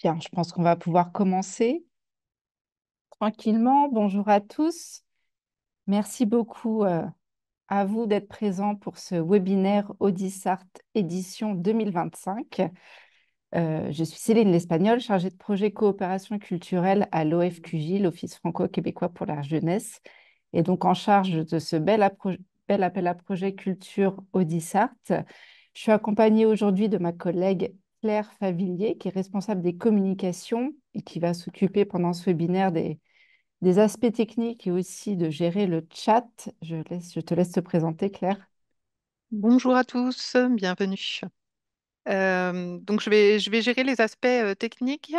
Bien, je pense qu'on va pouvoir commencer tranquillement. Bonjour à tous. Merci beaucoup à vous d'être présents pour ce webinaire Audisart édition 2025. Je suis Céline L'Espagnol, chargée de projet coopération culturelle à l'OFQJ, l'Office franco-québécois pour la jeunesse, et donc en charge de ce bel appel à projet culture Audisart. Je suis accompagnée aujourd'hui de ma collègue Claire Favillier, qui est responsable des communications et qui va s'occuper pendant ce webinaire des aspects techniques et aussi de gérer le chat. Je te laisse te présenter, Claire. Bonjour à tous, bienvenue. Donc je vais gérer les aspects techniques,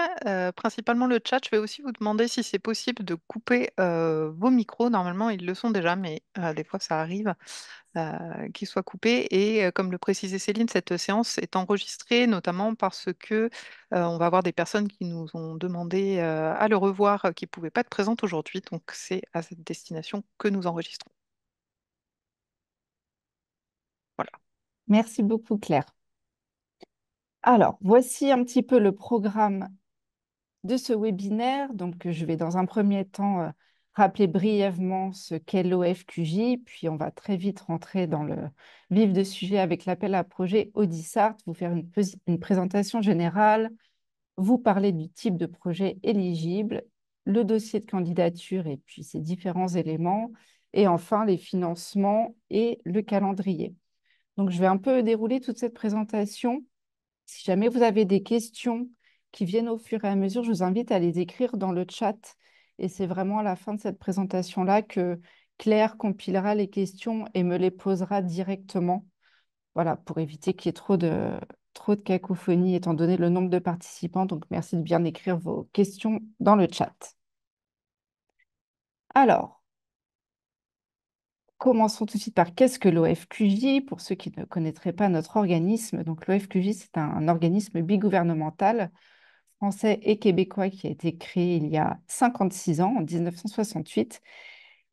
principalement le chat. Je vais aussi vous demander si c'est possible de couper vos micros. Normalement, ils le sont déjà, mais des fois ça arrive qu'ils soient coupés. Et comme le précisait Céline, cette séance est enregistrée notamment parce que on va avoir des personnes qui nous ont demandé à le revoir, qui ne pouvaient pas être présentes aujourd'hui. Donc c'est à cette destination que nous enregistrons. Voilà. Merci beaucoup, Claire. Alors, voici un petit peu le programme de ce webinaire. Donc, je vais dans un premier temps rappeler brièvement ce qu'est l'OFQJ, puis on va très vite rentrer dans le vif du sujet avec l'appel à projet Audisart, vous faire une présentation générale, vous parler du type de projet éligible, le dossier de candidature et puis ses différents éléments, et enfin les financements et le calendrier. Donc, je vais un peu dérouler toute cette présentation. Si jamais vous avez des questions qui viennent au fur et à mesure, je vous invite à les écrire dans le chat. Et c'est vraiment à la fin de cette présentation-là que Claire compilera les questions et me les posera directement. Voilà, pour éviter qu'il y ait trop de cacophonie étant donné le nombre de participants. Donc, merci de bien écrire vos questions dans le chat. Alors, commençons tout de suite par qu'est-ce que l'OFQJ? Pour ceux qui ne connaîtraient pas notre organisme, donc l'OFQJ, c'est un organisme bigouvernemental français et québécois qui a été créé il y a 56 ans, en 1968,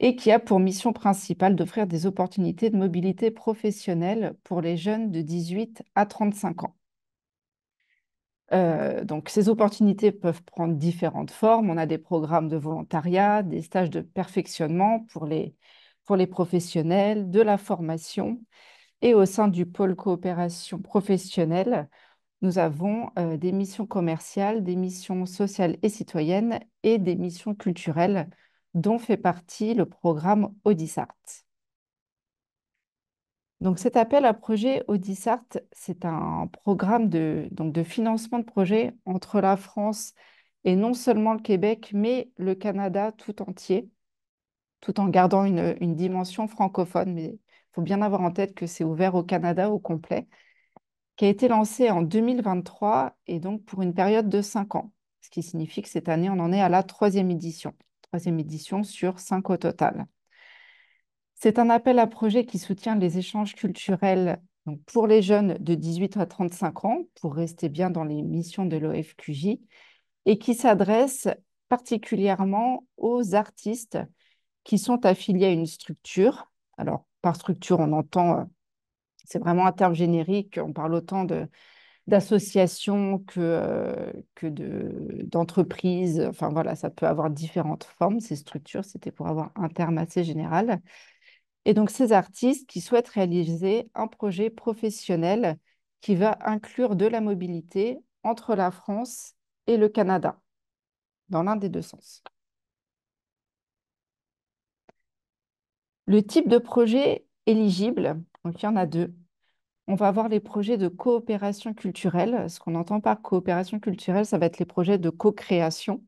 et qui a pour mission principale d'offrir des opportunités de mobilité professionnelle pour les jeunes de 18 à 35 ans. Donc, ces opportunités peuvent prendre différentes formes. On a des programmes de volontariat, des stages de perfectionnement pour les professionnels, de la formation. Et au sein du pôle coopération professionnelle, nous avons des missions commerciales, des missions sociales et citoyennes et des missions culturelles dont fait partie le programme Audisart. Donc cet appel à projet Audisart, c'est un programme donc de financement de projets entre la France et non seulement le Québec, mais le Canada tout entier, tout en gardant une dimension francophone. Mais il faut bien avoir en tête que c'est ouvert au Canada au complet, qui a été lancé en 2023 et donc pour une période de 5 ans, ce qui signifie que cette année, on en est à la troisième édition sur 5 au total. C'est un appel à projet qui soutient les échanges culturels donc pour les jeunes de 18 à 35 ans, pour rester bien dans les missions de l'OFQJ, et qui s'adresse particulièrement aux artistes qui sont affiliés à une structure. Alors, par structure, on entend, c'est vraiment un terme générique, on parle autant d'associations d'entreprises. Enfin voilà, ça peut avoir différentes formes, ces structures. C'était pour avoir un terme assez général. Et donc, ces artistes qui souhaitent réaliser un projet professionnel qui va inclure de la mobilité entre la France et le Canada, dans l'un des deux sens. Le type de projet éligible, donc il y en a deux. On va avoir les projets de coopération culturelle. Ce qu'on entend par coopération culturelle, ça va être les projets de co-création,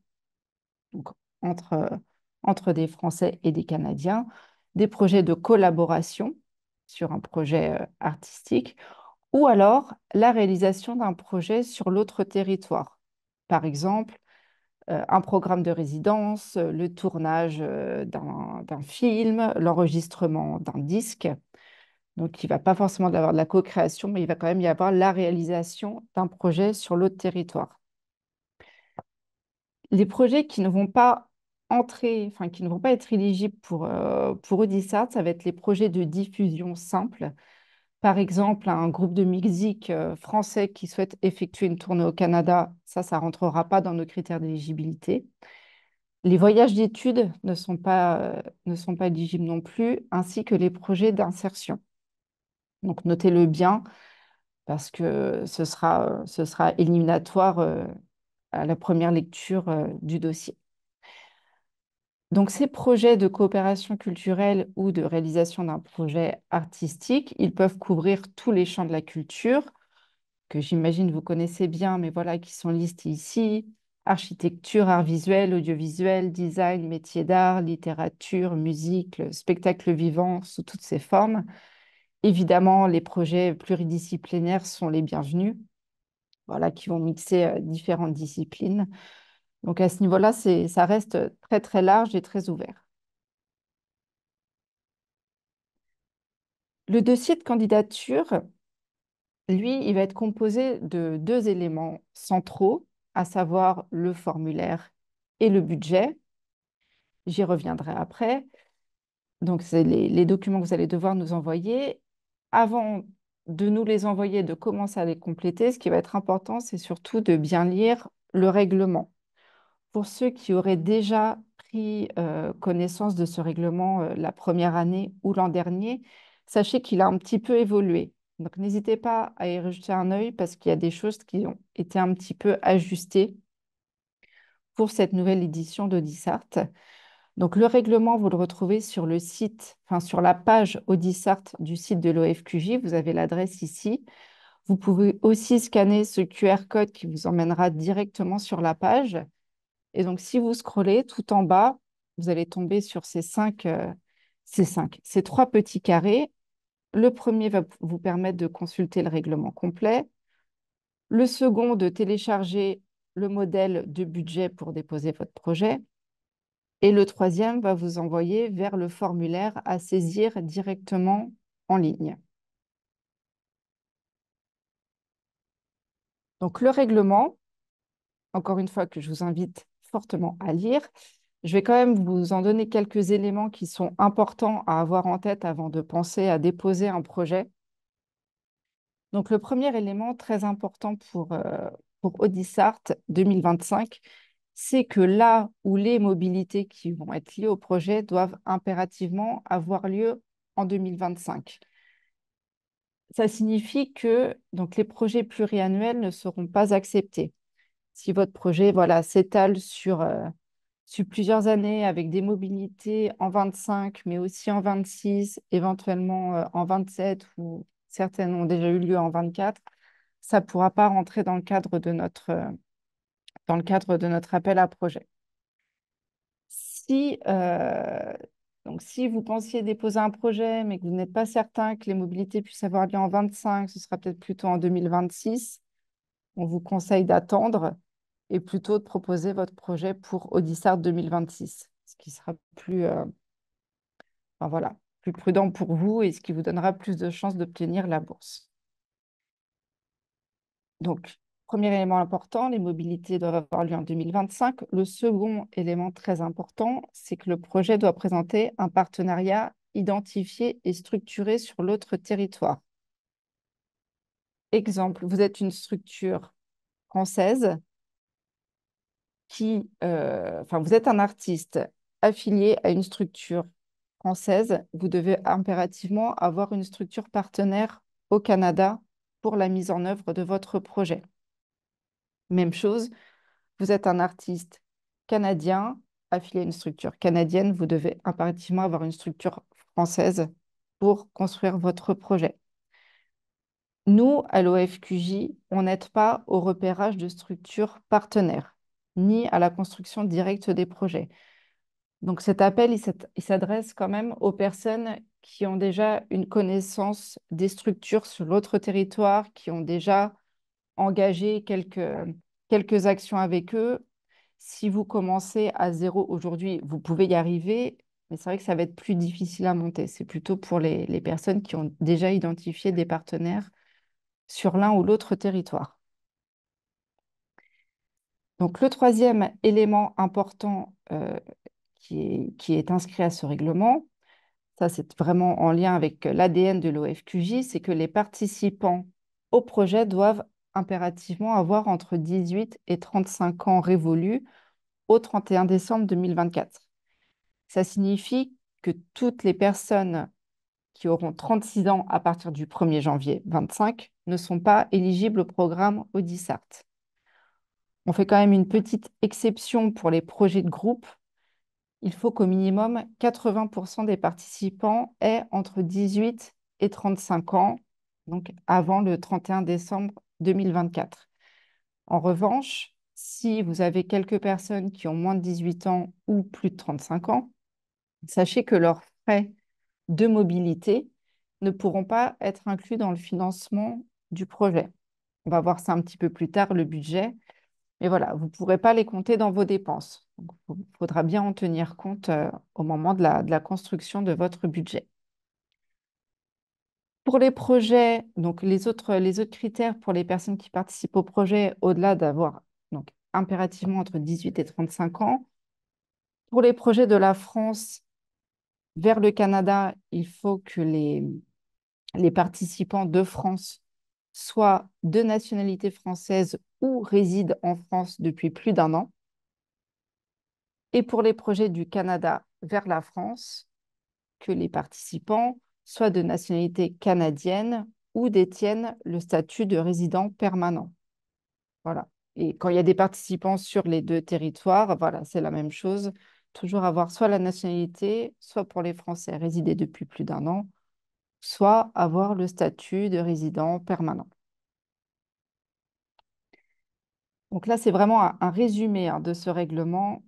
donc entre, entre des Français et des Canadiens, des projets de collaboration sur un projet artistique, ou alors la réalisation d'un projet sur l'autre territoire. Par exemple, un programme de résidence, le tournage d'un film, l'enregistrement d'un disque. Donc, il ne va pas forcément avoir de la co-création, mais il va quand même y avoir la réalisation d'un projet sur l'autre territoire. Les projets qui ne vont pas entrer, enfin, qui ne vont pas être éligibles pour Audisart, ça va être les projets de diffusion simple. Par exemple, un groupe de musique français qui souhaite effectuer une tournée au Canada, ça ne rentrera pas dans nos critères d'éligibilité. Les voyages d'études ne sont pas éligibles non plus, ainsi que les projets d'insertion. Donc, notez-le bien parce que ce sera éliminatoire à la première lecture du dossier. Donc, ces projets de coopération culturelle ou de réalisation d'un projet artistique, ils peuvent couvrir tous les champs de la culture, que j'imagine vous connaissez bien, mais voilà, qui sont listés ici. Architecture, art visuel, audiovisuel, design, métier d'art, littérature, musique, le spectacle vivant sous toutes ses formes. Évidemment, les projets pluridisciplinaires sont les bienvenus, voilà, qui vont mixer différentes disciplines. Donc à ce niveau-là, ça reste très très large et très ouvert. Le dossier de candidature, lui, il va être composé de deux éléments centraux, à savoir le formulaire et le budget. J'y reviendrai après. Donc, c'est les documents que vous allez devoir nous envoyer. Avant de nous les envoyer, de commencer à les compléter, ce qui va être important, c'est surtout de bien lire le règlement. Pour ceux qui auraient déjà pris connaissance de ce règlement la première année ou l'an dernier, sachez qu'il a un petit peu évolué. Donc, n'hésitez pas à y rejeter un œil parce qu'il y a des choses qui ont été un petit peu ajustées pour cette nouvelle édition d'Odissart. Donc, le règlement, vous le retrouvez sur le site, enfin sur la page Odissart du site de l'OFQJ. Vous avez l'adresse ici. Vous pouvez aussi scanner ce QR code qui vous emmènera directement sur la page. Et donc, si vous scrollez tout en bas, vous allez tomber sur ces trois petits carrés. Le premier va vous permettre de consulter le règlement complet. Le second, de télécharger le modèle de budget pour déposer votre projet. Et le troisième va vous envoyer vers le formulaire à saisir directement en ligne. Donc, le règlement, encore une fois, que je vous invite fortement à lire. Je vais quand même vous en donner quelques éléments qui sont importants à avoir en tête avant de penser à déposer un projet. Donc, le premier élément très important pour Odissart 2025, c'est que là où les mobilités qui vont être liées au projet doivent impérativement avoir lieu en 2025. Ça signifie que donc, les projets pluriannuels ne seront pas acceptés. Si votre projet voilà, s'étale sur plusieurs années avec des mobilités en 25, mais aussi en 26, éventuellement en 27, ou certaines ont déjà eu lieu en 24, ça ne pourra pas rentrer dans le cadre de notre appel à projet. Si, donc, si vous pensiez déposer un projet, mais que vous n'êtes pas certain que les mobilités puissent avoir lieu en 25, ce sera peut-être plutôt en 2026. On vous conseille d'attendre et plutôt de proposer votre projet pour Audissart 2026, ce qui sera enfin, voilà, plus prudent pour vous et ce qui vous donnera plus de chances d'obtenir la bourse. Donc, premier élément important, les mobilités doivent avoir lieu en 2025. Le second élément très important, c'est que le projet doit présenter un partenariat identifié et structuré sur l'autre territoire. Exemple, vous êtes une structure française enfin, vous êtes un artiste affilié à une structure française, vous devez impérativement avoir une structure partenaire au Canada pour la mise en œuvre de votre projet. Même chose, vous êtes un artiste canadien affilié à une structure canadienne, vous devez impérativement avoir une structure française pour construire votre projet. Nous, à l'OFQJ, on n'aide pas au repérage de structures partenaires, ni à la construction directe des projets. Donc cet appel, il s'adresse quand même aux personnes qui ont déjà une connaissance des structures sur l'autre territoire, qui ont déjà engagé quelques actions avec eux. Si vous commencez à zéro aujourd'hui, vous pouvez y arriver, mais c'est vrai que ça va être plus difficile à monter. C'est plutôt pour les personnes qui ont déjà identifié des partenaires sur l'un ou l'autre territoire. Donc, le troisième élément important qui est inscrit à ce règlement, ça c'est vraiment en lien avec l'ADN de l'OFQJ, c'est que les participants au projet doivent impérativement avoir entre 18 et 35 ans révolus au 31 décembre 2024. Ça signifie que toutes les personnes qui auront 36 ans à partir du 1er janvier 25 ne sont pas éligibles au programme Audisart. On fait quand même une petite exception pour les projets de groupe. Il faut qu'au minimum 80% des participants aient entre 18 et 35 ans, donc avant le 31 décembre 2024. En revanche, si vous avez quelques personnes qui ont moins de 18 ans ou plus de 35 ans, sachez que leurs frais de mobilité ne pourront pas être inclus dans le financement du projet. On va voir ça un petit peu plus tard, le budget. Mais voilà, vous ne pourrez pas les compter dans vos dépenses. Il faudra bien en tenir compte au moment de la construction de votre budget. Pour les projets, donc les autres critères pour les personnes qui participent au projet, au-delà d'avoir donc impérativement entre 18 et 35 ans, pour les projets de la France vers le Canada, il faut que les participants de France soient de nationalité française ou résident en France depuis plus d'un an. Et pour les projets du Canada vers la France, que les participants soient de nationalité canadienne ou détiennent le statut de résident permanent. Voilà. Et quand il y a des participants sur les deux territoires, voilà, c'est la même chose. Toujours avoir soit la nationalité, soit pour les Français résider depuis plus d'un an, soit avoir le statut de résident permanent. Donc là, c'est vraiment un résumé de ce règlement.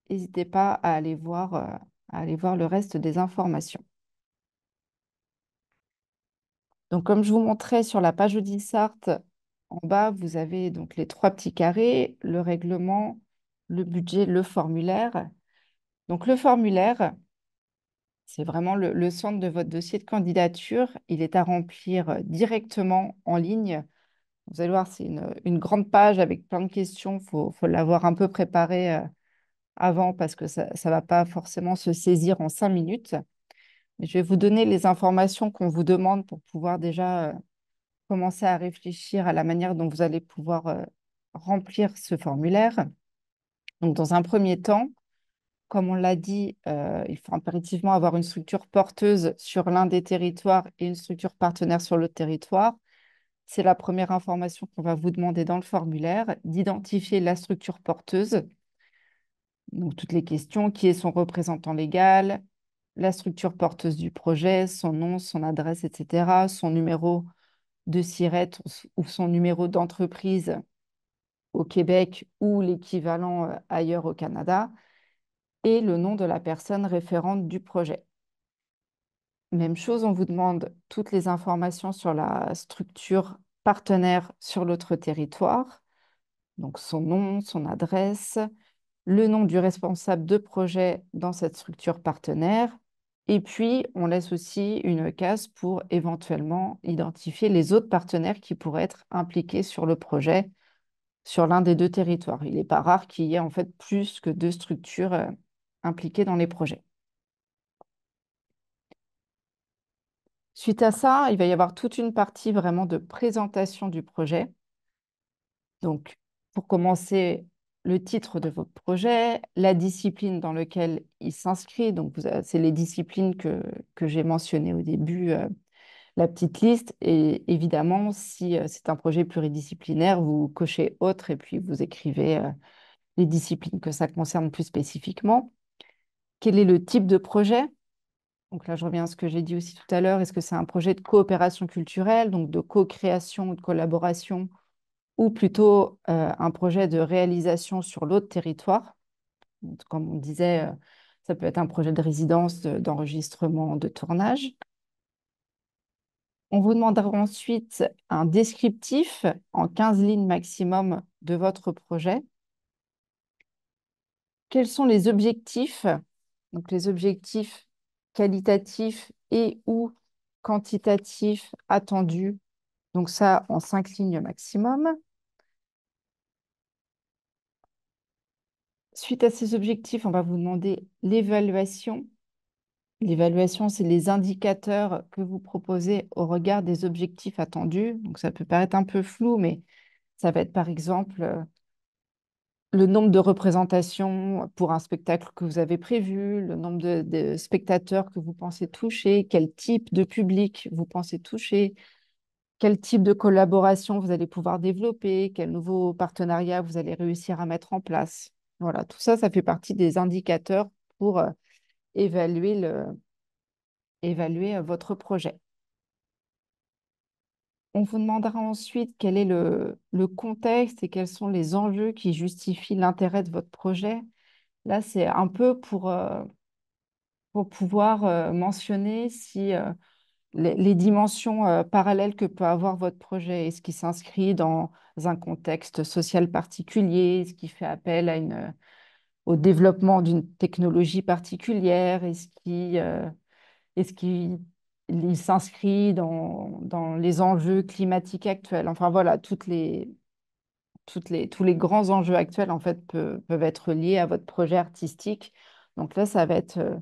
N'hésitez pas à aller voir le reste des informations. Donc, comme je vous montrais sur la page Audisart, en bas, vous avez donc les trois petits carrés, le règlement, le budget, le formulaire. Donc, le formulaire, c'est vraiment le centre de votre dossier de candidature. Il est à remplir directement en ligne. Vous allez voir, c'est une grande page avec plein de questions. Faut l'avoir un peu préparé avant parce que ça ne va pas forcément se saisir en 5 minutes. Mais je vais vous donner les informations qu'on vous demande pour pouvoir déjà commencer à réfléchir à la manière dont vous allez pouvoir remplir ce formulaire. Donc, dans un premier temps, comme on l'a dit, il faut impérativement avoir une structure porteuse sur l'un des territoires et une structure partenaire sur l'autre territoire. C'est la première information qu'on va vous demander dans le formulaire, d'identifier la structure porteuse. Donc, toutes les questions, qui est son représentant légal, la structure porteuse du projet, son nom, son adresse, etc., son numéro de SIRET ou son numéro d'entreprise au Québec ou l'équivalent ailleurs au Canada, et le nom de la personne référente du projet. Même chose, on vous demande toutes les informations sur la structure partenaire sur l'autre territoire, donc son nom, son adresse, le nom du responsable de projet dans cette structure partenaire. Et puis, on laisse aussi une case pour éventuellement identifier les autres partenaires qui pourraient être impliqués sur le projet sur l'un des deux territoires. Il n'est pas rare qu'il y ait en fait plus que deux structures impliquées dans les projets. Suite à ça, il va y avoir toute une partie vraiment de présentation du projet. Donc, pour commencer, le titre de votre projet, la discipline dans laquelle il s'inscrit. Donc, c'est les disciplines que j'ai mentionnées au début, la petite liste. Et évidemment, si c'est un projet pluridisciplinaire, vous cochez autre et puis vous écrivez les disciplines que ça concerne plus spécifiquement. Quel est le type de projet? Donc là, je reviens à ce que j'ai dit aussi tout à l'heure. Est-ce que c'est un projet de coopération culturelle, donc de co-création ou de collaboration, ou plutôt un projet de réalisation sur l'autre territoire? Donc, comme on disait, ça peut être un projet de résidence, d'enregistrement, de tournage. On vous demandera ensuite un descriptif en 15 lignes maximum de votre projet. Quels sont les objectifs? Donc les objectifs qualitatifs et ou quantitatifs attendus. Donc ça en 5 lignes maximum. Suite à ces objectifs, on va vous demander l'évaluation L'évaluation, c'est les indicateurs que vous proposez au regard des objectifs attendus. Donc, ça peut paraître un peu flou, mais ça va être par exemple le nombre de représentations pour un spectacle que vous avez prévu, le nombre de spectateurs que vous pensez toucher, quel type de public vous pensez toucher, quel type de collaboration vous allez pouvoir développer, quels nouveaux partenariats vous allez réussir à mettre en place. Voilà, tout ça, ça fait partie des indicateurs pour évaluer votre projet. On vous demandera ensuite quel est le contexte et quels sont les enjeux qui justifient l'intérêt de votre projet. Là, c'est un peu pour pouvoir mentionner si les dimensions parallèles que peut avoir votre projet. Est-ce qui s'inscrit dans un contexte social particulier? Est-ce qui fait appel au développement d'une technologie particulière? Est-ce qu'il il s'inscrit dans les enjeux climatiques actuels? Enfin voilà, tous les grands enjeux actuels en fait peuvent être liés à votre projet artistique. Donc là, ça va être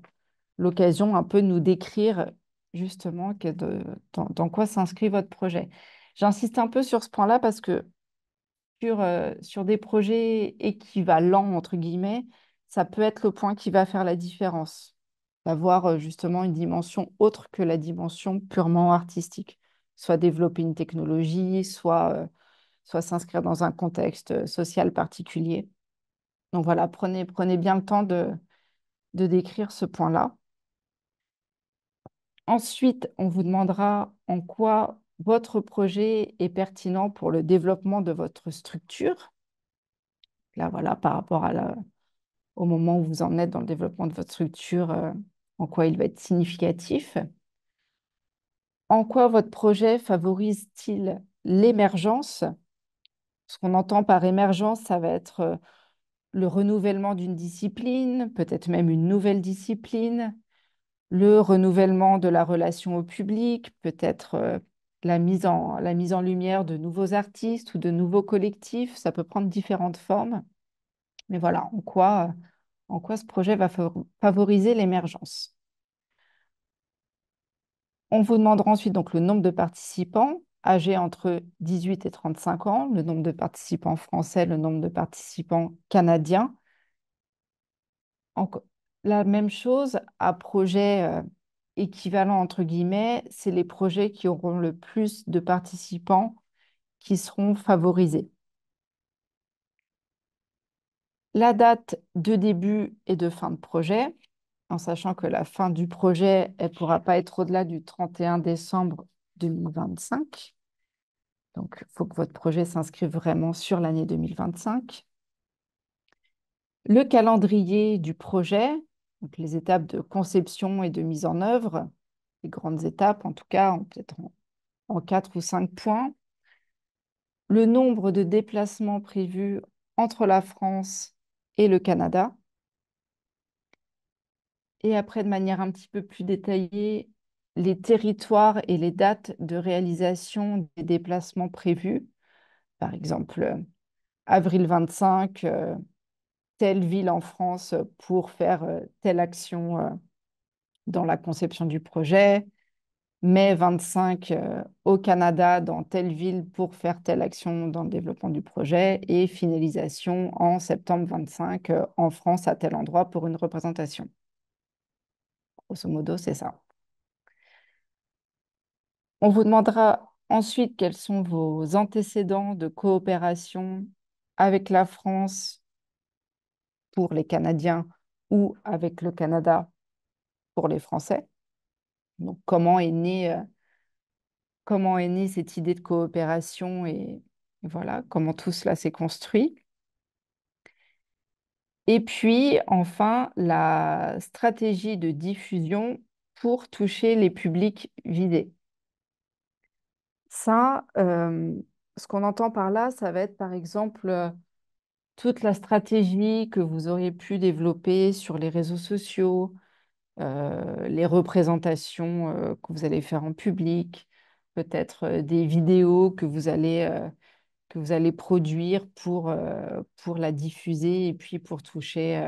l'occasion un peu de nous décrire justement dans quoi s'inscrit votre projet. J'insiste un peu sur ce point-là parce que sur des projets équivalents, entre guillemets, ça peut être le point qui va faire la différence, d'avoir justement une dimension autre que la dimension purement artistique, soit développer une technologie, soit s'inscrire dans un contexte social particulier. Donc voilà, prenez bien le temps de décrire ce point-là. Ensuite, on vous demandera en quoi votre projet est pertinent pour le développement de votre structure. Là, voilà, par rapport au moment où vous en êtes dans le développement de votre structure, en quoi il va être significatif. En quoi votre projet favorise-t-il l'émergence? Ce qu'on entend par émergence, ça va être le renouvellement d'une discipline, peut-être même une nouvelle discipline, le renouvellement de la relation au public, peut-être la mise en lumière de nouveaux artistes ou de nouveaux collectifs. Ça peut prendre différentes formes. Mais voilà, en quoi ce projet va favoriser l'émergence. On vous demandera ensuite donc le nombre de participants âgés entre 18 et 35 ans, le nombre de participants français, le nombre de participants canadiens. Enco- la même chose à projet équivalent, entre guillemets, c'est les projets qui auront le plus de participants qui seront favorisés. La date de début et de fin de projet, en sachant que la fin du projet, elle ne pourra pas être au-delà du 31 décembre 2025. Donc, il faut que votre projet s'inscrive vraiment sur l'année 2025. Le calendrier du projet, donc les étapes de conception et de mise en œuvre, les grandes étapes en tout cas, peut-être en 4 ou 5 points. Le nombre de déplacements prévus entre la France et le Canada. Et après, de manière un petit peu plus détaillée, les territoires et les dates de réalisation des déplacements prévus. Par exemple, avril 25, telle ville en France pour faire telle action dans la conception du projet. Mai 25 au Canada, dans telle ville pour faire telle action dans le développement du projet. Et finalisation en septembre 25 en France à tel endroit pour une représentation. Grosso modo, c'est ça. On vous demandera ensuite quels sont vos antécédents de coopération avec la France pour les Canadiens ou avec le Canada pour les Français. Donc, comment est née cette idée de coopération et voilà, comment tout cela s'est construit. Et puis, enfin, la stratégie de diffusion pour toucher les publics visés. Ça, ce qu'on entend par là, ça va être par exemple toute la stratégie que vous auriez pu développer sur les réseaux sociaux, les représentations que vous allez faire en public, peut-être des vidéos que vous allez produire pour la diffuser et puis pour toucher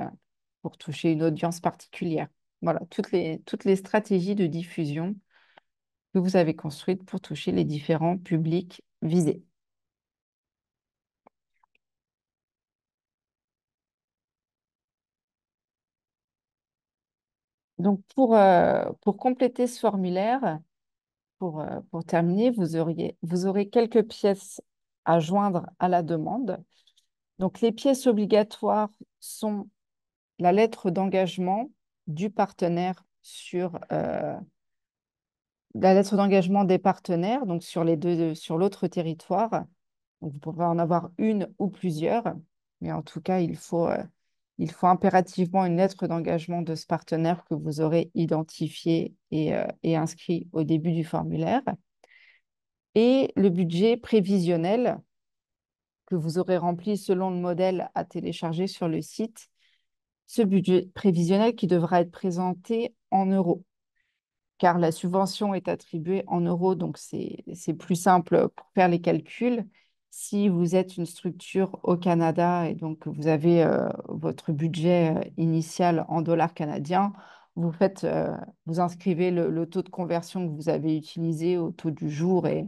une audience particulière. Voilà, toutes les stratégies de diffusion que vous avez construites pour toucher les différents publics visés. Donc, pour compléter ce formulaire, pour terminer, vous aurez quelques pièces à joindre à la demande. Donc, les pièces obligatoires sont la lettre d'engagement du partenaire sur la lettre d'engagement des partenaires, donc sur l'autre territoire. Donc, vous pourrez en avoir une ou plusieurs, mais en tout cas, il faut impérativement une lettre d'engagement de ce partenaire que vous aurez identifié et inscrit au début du formulaire. Et le budget prévisionnel que vous aurez rempli selon le modèle à télécharger sur le site. Ce budget prévisionnel qui devra être présenté en euros, car la subvention est attribuée en euros, donc c'est plus simple pour faire les calculs. Si vous êtes une structure au Canada et donc vous avez votre budget initial en dollars canadiens, vous inscrivez le taux de conversion que vous avez utilisé au taux du jour et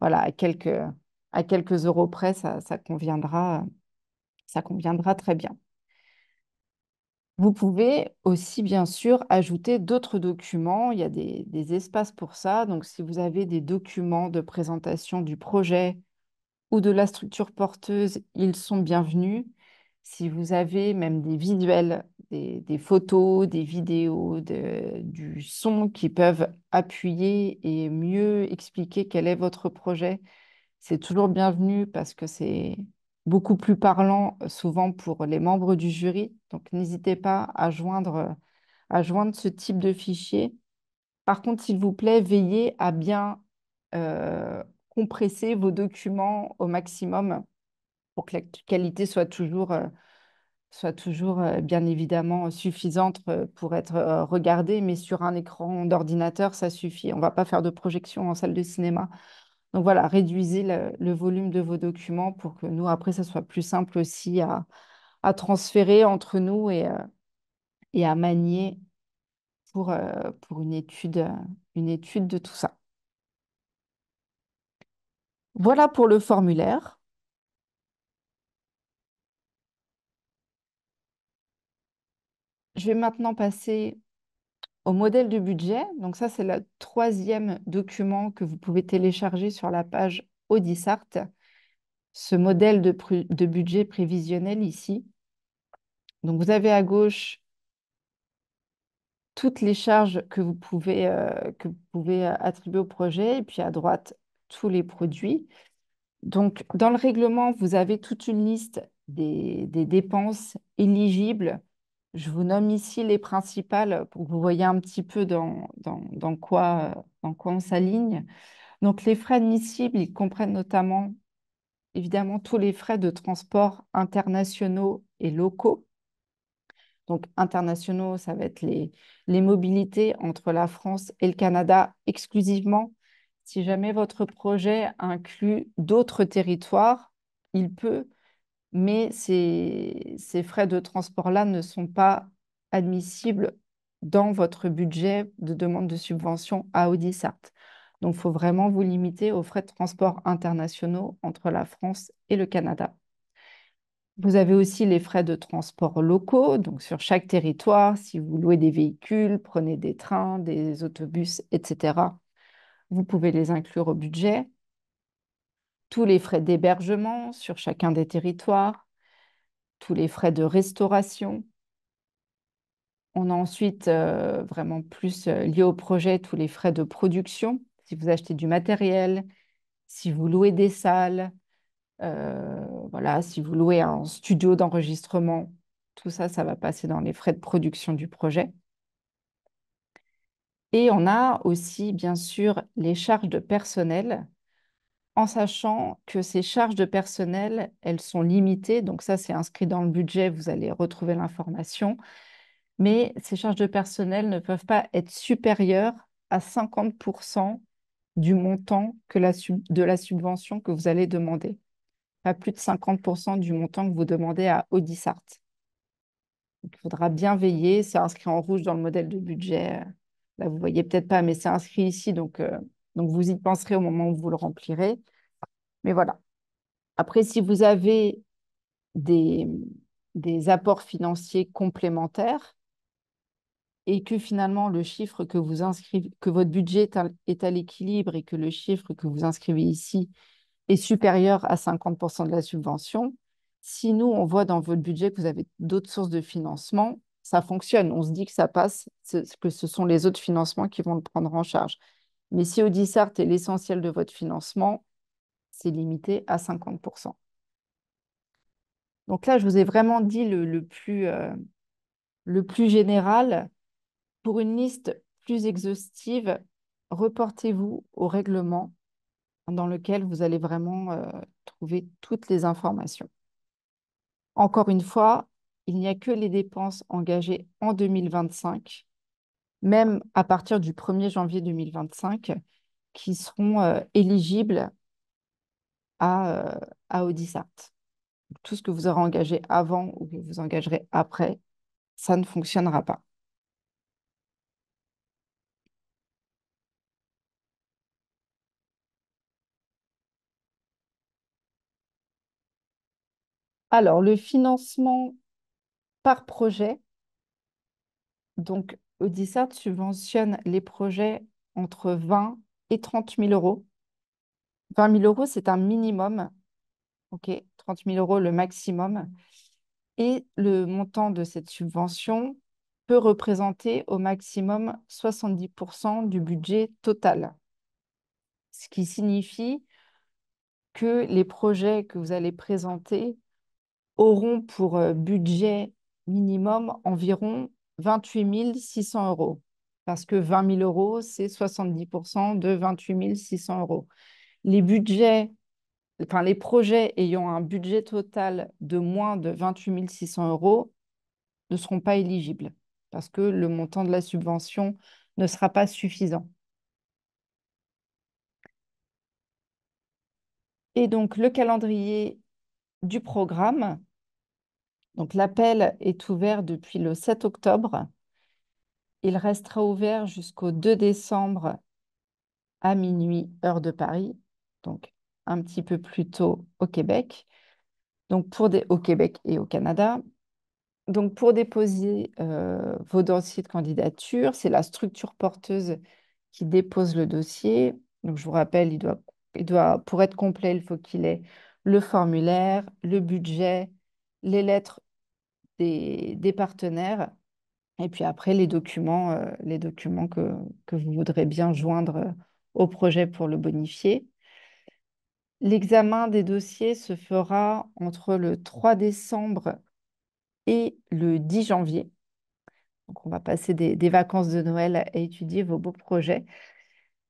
voilà, à quelques euros près, ça conviendra très bien. Vous pouvez aussi, bien sûr, ajouter d'autres documents. Il y a des espaces pour ça. Donc, si vous avez des documents de présentation du projet ou de la structure porteuse, ils sont bienvenus. Si vous avez même des visuels, des photos, des vidéos, du son qui peuvent appuyer et mieux expliquer quel est votre projet, c'est toujours bienvenu parce que c'est beaucoup plus parlant souvent pour les membres du jury. Donc, n'hésitez pas à joindre ce type de fichier. Par contre, s'il vous plaît, veillez à bien euh, compresser vos documents au maximum pour que la qualité soit toujours bien évidemment suffisante pour être regardée. Mais sur un écran d'ordinateur, ça suffit. On ne va pas faire de projection en salle de cinéma. Donc voilà, réduisez le volume de vos documents pour que nous, après, ça soit plus simple aussi à transférer entre nous et à manier pour une étude de tout ça. Voilà pour le formulaire. Je vais maintenant passer au modèle de budget. Donc ça, c'est le troisième document que vous pouvez télécharger sur la page Audisart. Ce modèle de budget prévisionnel ici. Donc vous avez à gauche toutes les charges que vous pouvez attribuer au projet, et puis à droite, tous les produits. Donc, dans le règlement, vous avez toute une liste des dépenses éligibles. Je vous nomme ici les principales pour que vous voyez un petit peu dans quoi on s'aligne. Donc, les frais admissibles, ils comprennent notamment, évidemment, tous les frais de transport internationaux et locaux. Donc, internationaux, ça va être les mobilités entre la France et le Canada exclusivement. Si jamais votre projet inclut d'autres territoires, il peut, mais ces frais de transport-là ne sont pas admissibles dans votre budget de demande de subvention à Audisart. Donc, il faut vraiment vous limiter aux frais de transport internationaux entre la France et le Canada. Vous avez aussi les frais de transport locaux, donc sur chaque territoire, si vous louez des véhicules, prenez des trains, des autobus, etc., vous pouvez les inclure au budget. Tous les frais d'hébergement sur chacun des territoires, tous les frais de restauration. On a ensuite vraiment plus lié au projet tous les frais de production, si vous achetez du matériel, si vous louez des salles, voilà, si vous louez un studio d'enregistrement, tout ça, ça va passer dans les frais de production du projet. Et on a aussi, bien sûr, les charges de personnel, en sachant que ces charges de personnel, elles sont limitées. Donc ça, c'est inscrit dans le budget, vous allez retrouver l'information. Mais ces charges de personnel ne peuvent pas être supérieures à 50% du montant de la subvention que vous allez demander. Pas plus de 50% du montant que vous demandez à Audisart. Donc, il faudra bien veiller. C'est inscrit en rouge dans le modèle de budget. Là, vous voyez peut-être pas, mais c'est inscrit ici. Donc, vous y penserez au moment où vous le remplirez. Mais voilà. Après, si vous avez des, des apports financiers complémentaires et que finalement le chiffre que vous inscrivez, que votre budget est à l'équilibre et que le chiffre que vous inscrivez ici est supérieur à 50% de la subvention, si nous, on voit dans votre budget que vous avez d'autres sources de financement, ça fonctionne. On se dit que ça passe, que ce sont les autres financements qui vont le prendre en charge. Mais si Audissart est l'essentiel de votre financement, c'est limité à 50%. Donc là, je vous ai vraiment dit le plus général. Pour une liste plus exhaustive, reportez-vous au règlement dans lequel vous allez vraiment trouver toutes les informations. Encore une fois, il n'y a que les dépenses engagées en 2025, même à partir du 1er janvier 2025, qui seront éligibles à Audisart. Tout ce que vous aurez engagé avant ou que vous engagerez après, ça ne fonctionnera pas. Alors, le financement par projet, donc Audisart subventionne les projets entre 20 et 30 000 euros. 20 000 euros, c'est un minimum. OK, 30 000 euros le maximum. Et le montant de cette subvention peut représenter au maximum 70% du budget total. Ce qui signifie que les projets que vous allez présenter auront pour budget minimum environ 28 600 euros. Parce que 20 000 euros, c'est 70% de 28 600 euros. Les budgets Enfin, les projets ayant un budget total de moins de 28 600 euros ne seront pas éligibles parce que le montant de la subvention ne sera pas suffisant. Et donc, le calendrier du programme, donc l'appel est ouvert depuis le 7 octobre. Il restera ouvert jusqu'au 2 décembre à minuit, heure de Paris, donc un petit peu plus tôt au Québec, au Québec et au Canada. Donc, pour déposer vos dossiers de candidature, c'est la structure porteuse qui dépose le dossier. Donc, je vous rappelle, pour être complet, il faut qu'il ait le formulaire, le budget, les lettres des partenaires, et puis après, les documents que vous voudrez bien joindre au projet pour le bonifier. L'examen des dossiers se fera entre le 3 décembre et le 10 janvier. Donc, on va passer des vacances de Noël à étudier vos beaux projets.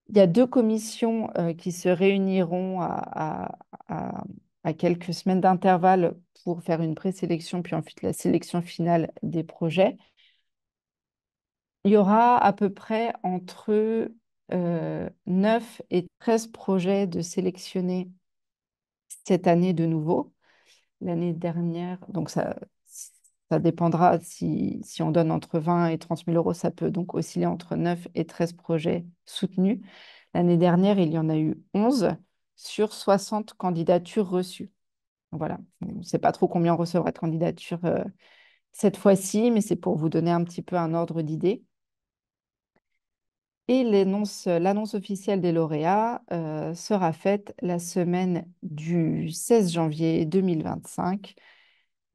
Il y a deux commissions qui se réuniront à quelques semaines d'intervalle pour faire une présélection, puis ensuite la sélection finale des projets. Il y aura à peu près entre 9 et 13 projets de sélectionnés cette année de nouveau. L'année dernière, donc ça dépendra si on donne entre 20 et 30 000 euros, ça peut donc osciller entre 9 et 13 projets soutenus. L'année dernière, il y en a eu 11 sur 60 candidatures reçues. Donc voilà, on ne sait pas trop combien on recevra de candidatures cette fois-ci, mais c'est pour vous donner un petit peu un ordre d'idée. Et l'annonce officielle des lauréats sera faite la semaine du 16 janvier 2025.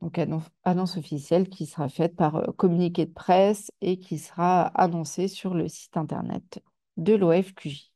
Donc, annonce officielle qui sera faite par communiqué de presse et qui sera annoncée sur le site internet de l'OFQJ.